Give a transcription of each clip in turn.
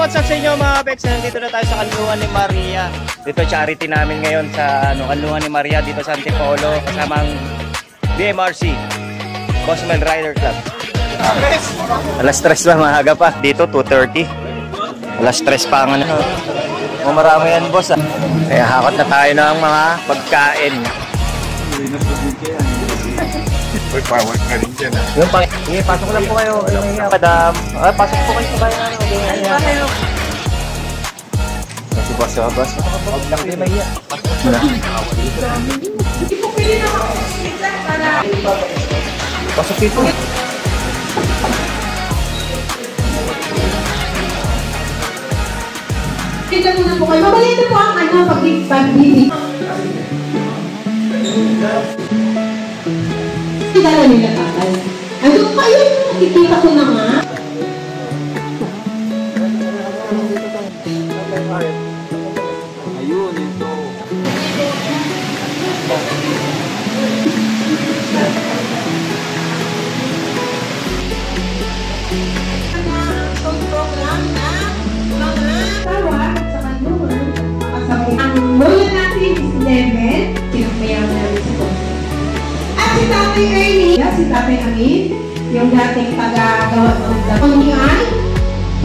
what's up sa inyo mga Bex? Nandito na tayo sa Kanlungan ni Maria. Dito charity namin ngayon sa Kanlungan ni Maria dito sa Antipolo kasamang BMRC Cosmel Rider Club. Alas 3 ba, maaga pa. Dito 2:30. Alas 3 pa nga na. Marami yan boss ah. Kaya hakot na tayo ng mga pagkain. Uy, power ka rin dyan ah. Yung pang... Sige, pasok lang po kayo. Madam. Pasok po kayo sa bayan. Kasi boss, boss. Huwag lang kayo mahiya. Pasok mo na. Pasok dito. Tignan mo na po kayo. Mabalito po ang pag-ibig. Dala nila kakal. Ano kayo? Nakikita ko na nga. Ayun, ito. Program na mga tawag sa Kanlungan. Ang bola natin is 11. Pinapayaw namin sa konti. At si Tatay Ernie, si Tatay Amin, yung dating taga-gawa ng dapong ay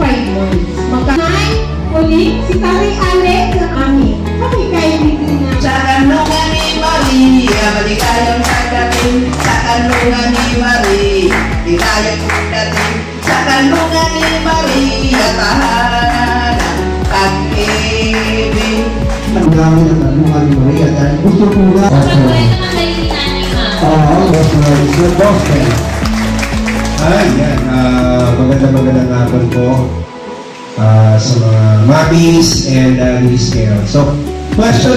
5 months. Magkanay, ulit, si Tatay Alec ng amin. Kami kayo dito na. Sa Kanlungan ni Maria, maligayang pagdating. Sa Kanlungan ni Maria, maligayang pagdating. Sa Kanlungan ni Maria, tahanan pag-ibig. Ang dami ng Kanlungan ni Maria dahil gusto ko na. Yan, magandang hapon po sa mga mommies and daddies kayo. So, question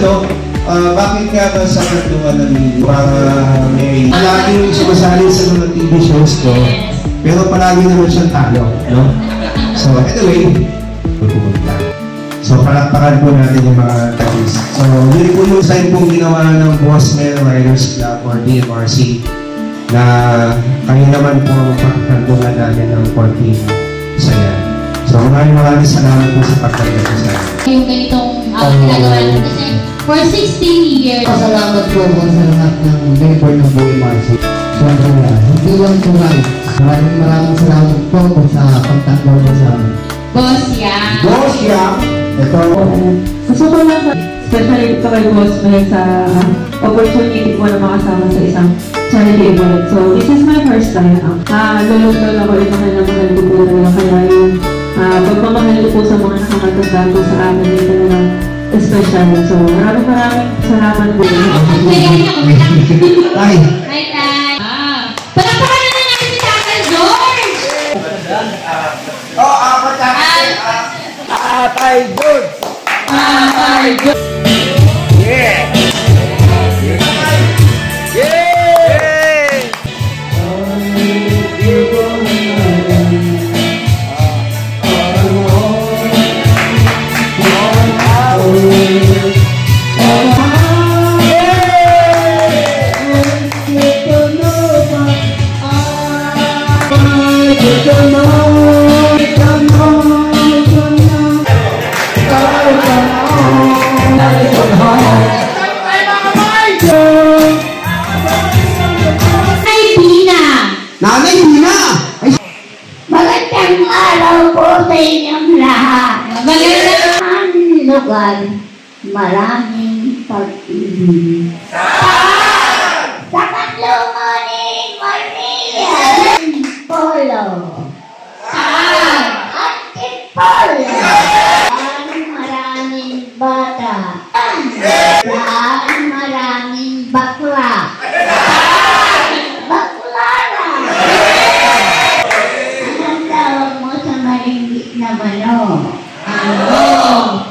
bakit ka ba sa Kanlungan namin para may laging sumasali sa mga TV shows ko, pero palagi naman siyang talo, no? So, anyway, pupunta. So, palakpakan po natin yung mga daddies. So, yun po yung sign pong ginawa ng Cosmel Riders Club or BMRC na kayo naman po ang pagkandungan namin ng 14 saya. So, maraming salamat po sa pagkandungan po sa amin. Yung ganitong ginagawa natin kasi for 16 years. Pasalamat po ako sa lahat ng member ng BMRC. Siyempre na, hindi lang po lang. Maraming salamat po sa pagkandungan mo sa amin. Boss Yang. Boss Yang. Ito. Gusto ko lang especially ito kay Boss Mel sa opportunity ko na makasama sa isang charity event. So, this is my first time. Lulog-log ako rin mahal ko po talaga. Kaya yung pagmamahal ko po sa mga nakamatanda po sa amin ay talagang special. So, maraming salamat po. Ay. Hi, Tay. Palakpakan na natin si Tatay George! Tatay George! Tatay George! Yeah! Nanay Dina! Magandang araw po sa inyong lahat. Magandang lugar. Maraming pag-ibig. Sa Kanlungan ni Maria. Polo. Antipolo. Maraming bata. Maraming bakla.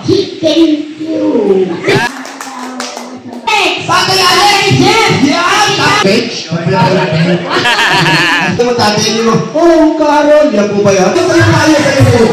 Chicken cube. Tatay Alex! Yan! Page? Ito mo tatay niyo. Oh, Carol! Yan po ba yan? Ito yung kaya sa iyo.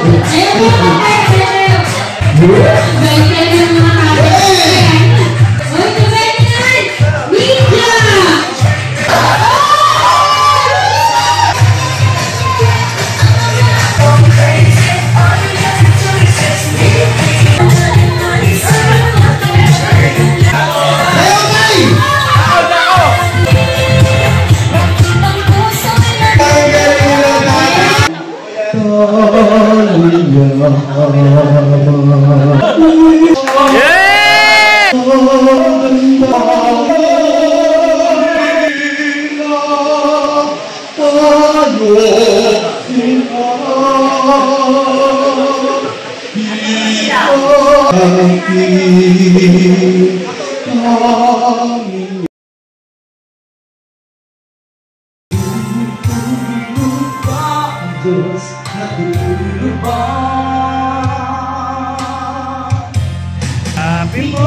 Happy mo,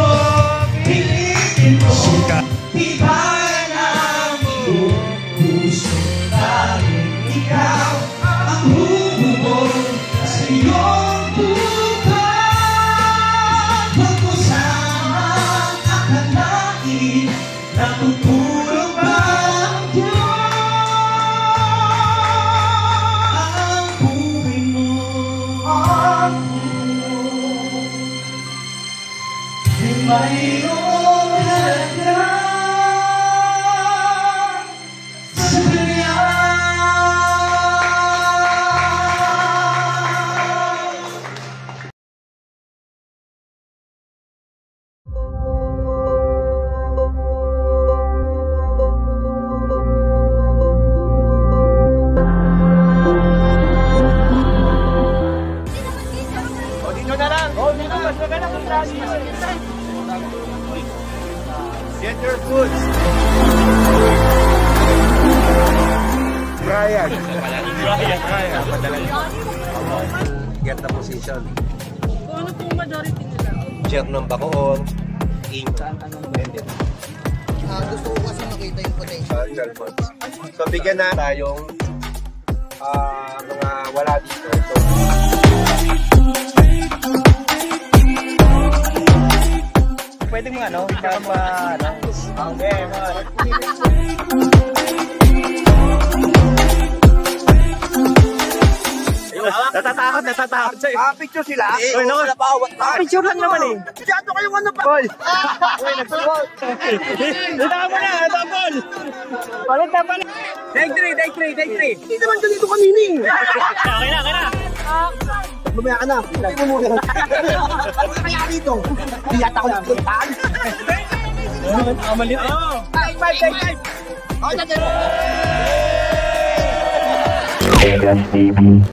piliin mo ka. Tibay ng mundo, puso namin ikaw ang hubog sa iyong buhay. Pagkusamang akalain, natutulog ba ang Diyos? Ang buhay mo, ang mayroong halaga sa Kanya. O, dito na lang. O, dito. Mas maganda kung traffic. Get your foods. Brian. Brian, padala niyo. Get the position. Kung ano pong majority nila? Chair ng Bacoor, King. Gusto ko kasi makita yung potential. 12 months. So, bigyan na tayong mga wala dito. So, Pwede mo ano, Okay, natatakot sa'yo. Picture sila? Uy, naku, picture lang naman eh. Masyado kayong ano pa? Paul! Uy, nagsulot! Dito ka muna, Paul! Palit na, palit! Take 3. Hindi naman ganito kanina eh. Okay na. Mamaya ka na. Hindi mo muna. Ano kaya dito? Hindi yata ako nagpuntaan. Mali. Take 5. Oh,